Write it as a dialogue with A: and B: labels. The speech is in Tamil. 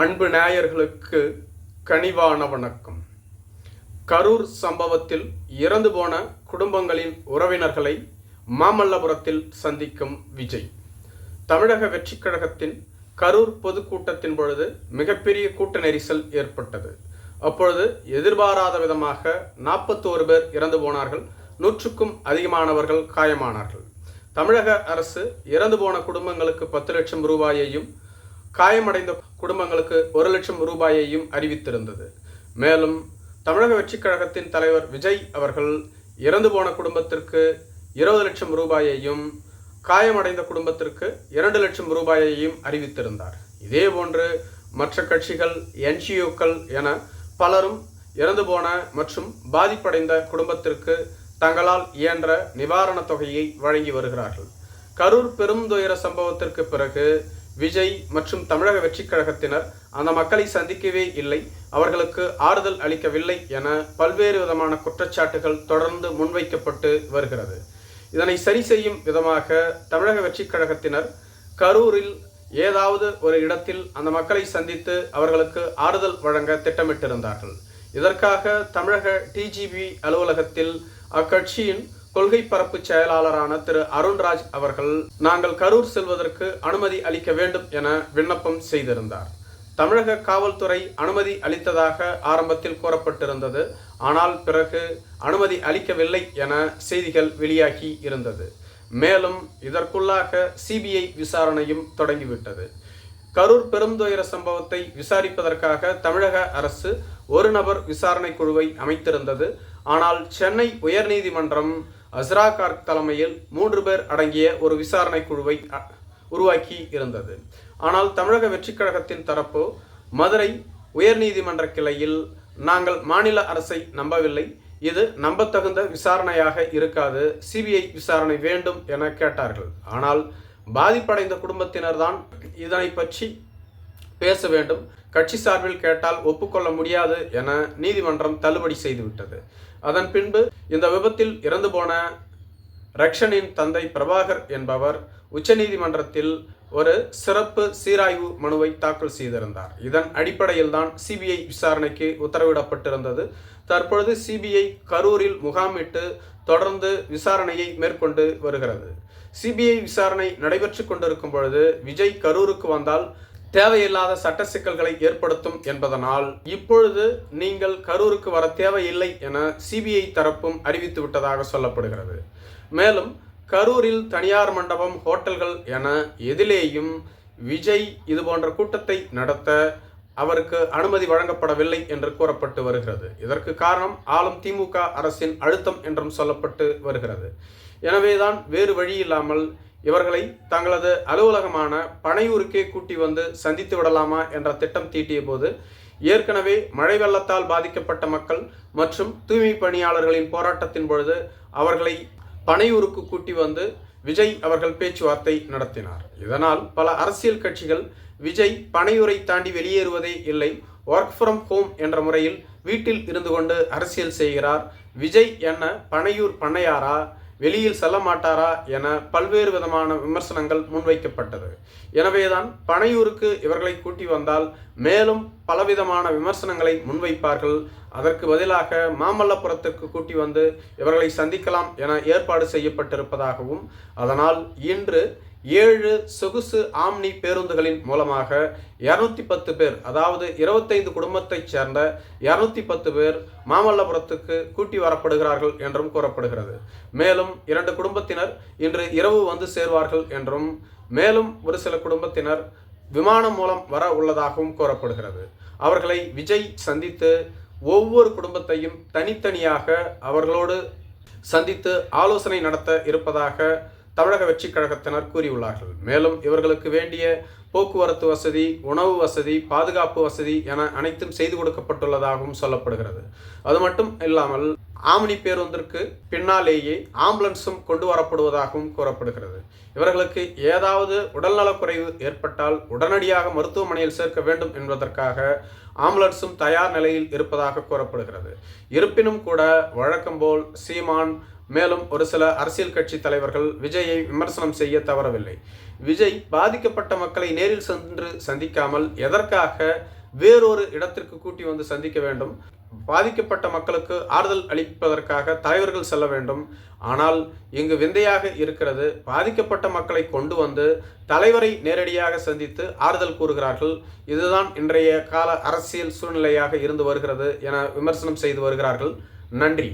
A: அன்பு நேயர்களுக்கு கனிவான வணக்கம். கரூர் சம்பவத்தில் இறந்து போன குடும்பங்களின் உறவினர்களை மாமல்லபுரத்தில் சந்திக்கும் விஜய். தமிழக வெற்றிக் கழகத்தின் கரூர் பொதுக்கூட்டத்தின் பொழுது மிகப்பெரிய கூட்ட நெரிசல் ஏற்பட்டது. அப்பொழுது எதிர்பாராத விதமாக 41 பேர் இறந்து போனார்கள். 100க்கும் அதிகமானவர்கள் காயமானார்கள். தமிழக அரசு இறந்து போன குடும்பங்களுக்கு 10 லட்சம் ரூபாயையும் காயமடைந்த குடும்பங்களுக்கு 1 லட்சம் ரூபாயையும் அறிவித்திருந்தது. மேலும் தமிழக வெற்றிக் கழகத்தின் தலைவர் விஜய் அவர்கள் இறந்து போன குடும்பத்திற்கு 20 லட்சம் ரூபாயையும் காயமடைந்த குடும்பத்திற்கு 2 லட்சம் ரூபாயையும் அறிவித்திருந்தார். இதேபோன்று மற்ற கட்சிகள், NGOக்கள் என பலரும் இறந்து போன மற்றும் பாதிப்படைந்த குடும்பத்திற்கு தங்களால் இயன்ற நிவாரணத் தொகையை வழங்கி வருகிறார்கள். கரூர் பெரும் துயர சம்பவத்திற்கு பிறகு விஜய் மற்றும் தமிழக வெற்றிக் கழகத்தினர் அந்த மக்களை சந்திக்கவே இல்லை, அவர்களுக்கு ஆறுதல் அளிக்கவில்லை என பல்வேறு விதமான குற்றச்சாட்டுகள் தொடர்ந்து முன்வைக்கப்பட்டு வருகிறது. இதனை சரி செய்யும் விதமாக தமிழக வெற்றிக் கழகத்தினர் கரூரில் ஏதாவது ஒரு இடத்தில் அந்த மக்களை சந்தித்து அவர்களுக்கு ஆறுதல் வழங்க திட்டமிட்டிருந்தார்கள். இதற்காக தமிழக டிஜிபி அலுவலகத்தில் அக்கட்சியின் கொள்கை பரப்பு செயலாளரான திரு அருண்ராஜ் அவர்கள் நாங்கள் கரூர் செல்வதற்கு அனுமதி அளிக்க வேண்டும் என விண்ணப்பம் செய்திருந்தார். தமிழக காவல்துறை அனுமதி அளித்ததாக ஆரம்பத்தில் கூறப்பட்டிருந்தது. ஆனால் பிறகு அனுமதி அளிக்கவில்லை என செய்திகள் வெளியாகி இருந்தது. மேலும் இதற்குள்ளாக சிபிஐ விசாரணையும் தொடங்கிவிட்டது. கரூர் பெருந்துயர சம்பவத்தை விசாரிப்பதற்காக தமிழக அரசு ஒரு நபர் விசாரணை குழுவை அமைத்திருந்தது. ஆனால் சென்னை உயர்நீதிமன்றம் அஸ்ரா கார்க் தலைமையில் 3 பேர் அடங்கிய ஒரு விசாரணை குழுவை உருவாக்கி இருந்தது. ஆனால் தமிழக வெற்றிக் கழகத்தின் தரப்பு மதுரை உயர்நீதிமன்ற கிளையில் நாங்கள் மாநில அரசை நம்பவில்லை, இது நம்பத்தகுந்த விசாரணையாக இருக்காது, சிபிஐ விசாரணை வேண்டும் என கேட்டார்கள். ஆனால் பாதிப்படைந்த குடும்பத்தினர் தான் இதனை பற்றி பேச வேண்டும், கட்சி சார்பில் கேட்டால் ஒப்புக்கொள்ள முடியாது என நீதிமன்றம் தள்ளுபடி செய்துவிட்டது. அதன் பின்பு இந்த விபத்தில் இறந்து போன ரக்ஷனின் தந்தை பிரபாகர் என்பவர் உச்சநீதிமன்றத்தில் ஒரு சிறப்பு சீராய்வு மனுவை தாக்கல் செய்திருந்தார். இதன் அடிப்படையில் தான் சிபிஐ விசாரணைக்கு உத்தரவிடப்பட்டிருந்தது. தற்பொழுது சிபிஐ கரூரில் முகாமிட்டு தொடர்ந்து விசாரணையை மேற்கொண்டு வருகிறது. சிபிஐ விசாரணை நடைபெற்று கொண்டிருக்கும் பொழுது விஜய் கரூருக்கு வந்தால் தேவையில்லாத சட்ட சிக்கல்களை ஏற்படுத்தும் என்பதனால் இப்பொழுது நீங்கள் கரூருக்கு வர தேவையில்லை என சிபிஐ தரப்பும் அறிவித்து விட்டதாக சொல்லப்படுகிறது. மேலும் கரூரில் தனியார் மண்டபம், ஹோட்டல்கள் என எதிலேயும் விஜய் இது போன்ற கூட்டத்தை நடத்த அவருக்கு அனுமதி வழங்கப்படவில்லை என்று கூறப்பட்டு வருகிறது. இதற்கு காரணம் ஆளும் திமுக அரசின் அழுத்தம் என்றும் சொல்லப்பட்டு வருகிறது. எனவேதான் வேறு வழி இல்லாமல் இவர்களை தங்களது அலுவலகமான பனையூருக்கே கூட்டி வந்து சந்தித்து விடலாமா என்ற திட்டம் தீட்டிய போது ஏற்கனவே மழை வெள்ளத்தால் பாதிக்கப்பட்ட மக்கள் மற்றும் தூய்மை பணியாளர்களின் போராட்டத்தின் பொழுது அவர்களை பனையூருக்கு கூட்டி வந்து விஜய் அவர்கள் பேச்சுவார்த்தை நடத்தினார். இதனால் பல அரசியல் கட்சிகள் விஜய் பனையூரை தாண்டி வெளியேறுவதே இல்லை, ஒர்க் ஃப்ரம் ஹோம் என்ற முறையில் வீட்டில் இருந்து கொண்டு அரசியல் செய்கிறார், விஜய் என்ன பனையூர் பண்ணையாரா, வெளியில் செல்ல மாட்டாரா என பல்வேறு விதமான விமர்சனங்கள் முன்வைக்கப்பட்டது. எனவேதான் பனையூருக்கு இவர்களை கூட்டி வந்தால் மேலும் பலவிதமான விமர்சனங்களை முன்வைப்பார்கள், அதற்கு பதிலாக மாமல்லபுரத்திற்கு கூட்டி வந்து இவர்களை சந்திக்கலாம் என ஏற்பாடு செய்யப்பட்டிருப்பதாகவும், அதனால் இன்று 7 சொகுசு ஆம்னி பேருந்துகளின் மூலமாக 210 பேர், அதாவது 25 குடும்பத்தைச் சேர்ந்த 210 பேர் மாமல்லபுரத்துக்கு கூட்டி வரப்படுகிறார்கள் என்றும் கூறப்படுகிறது. மேலும் 2 குடும்பத்தினர் இன்று இரவு வந்து சேர்வார்கள் என்றும், மேலும் ஒரு சில குடும்பத்தினர் விமானம் மூலம் வர உள்ளதாகவும் கூறப்படுகிறது. அவர்களை விஜய் சந்தித்து ஒவ்வொரு குடும்பத்தையும் தனித்தனியாக அவர்களோடு சந்தித்து ஆலோசனை நடத்த இருப்பதாக தமிழக வெற்றிக் கழகத்தினர் கூறியுள்ளார்கள். மேலும் இவர்களுக்கு வேண்டிய போக்குவரத்து வசதி, உணவு வசதி, பாதுகாப்பு வசதி என அனைத்தும் செய்து கொடுக்கப்பட்டுள்ளதாகவும் சொல்லப்படுகிறது. அது மட்டும் இல்லாமல் ஆம்னி பேருந்திற்கு பின்னாலேயே ஆம்புலன்ஸும் கொண்டு வரப்படுவதாகவும் கூறப்படுகிறது. இவர்களுக்கு ஏதாவது உடல்நலக்குறைவு ஏற்பட்டால் உடனடியாக மருத்துவமனையில் சேர்க்க வேண்டும் என்பதற்காக ஆம்புலன்ஸும் தயார் நிலையில் இருப்பதாக கூறப்படுகிறது. இருப்பினும் கூட வழக்கம்போல் சீமான் மேலும் ஒரு சில அரசியல் கட்சி தலைவர்கள் விஜயை விமர்சனம் செய்ய தவறவில்லை. விஜய் பாதிக்கப்பட்ட மக்களை நேரில் சென்று சந்திக்காமல் எதற்காக வேறொரு இடத்திற்கு கூட்டி வந்து சந்திக்க வேண்டும்? பாதிக்கப்பட்ட மக்களுக்கு ஆறுதல் அளிப்பதற்காக தலைவர்கள் செல்ல வேண்டும். ஆனால் இங்கு விந்தையாக இருக்கிறது, பாதிக்கப்பட்ட மக்களை கொண்டு வந்து தலைவரை நேரடியாக சந்தித்து ஆறுதல் கூறுகிறார்கள். இதுதான் இன்றைய கால அரசியல் சூழ்நிலையாக இருந்து வருகிறது என விமர்சனம் செய்து வருகிறார்கள். நன்றி.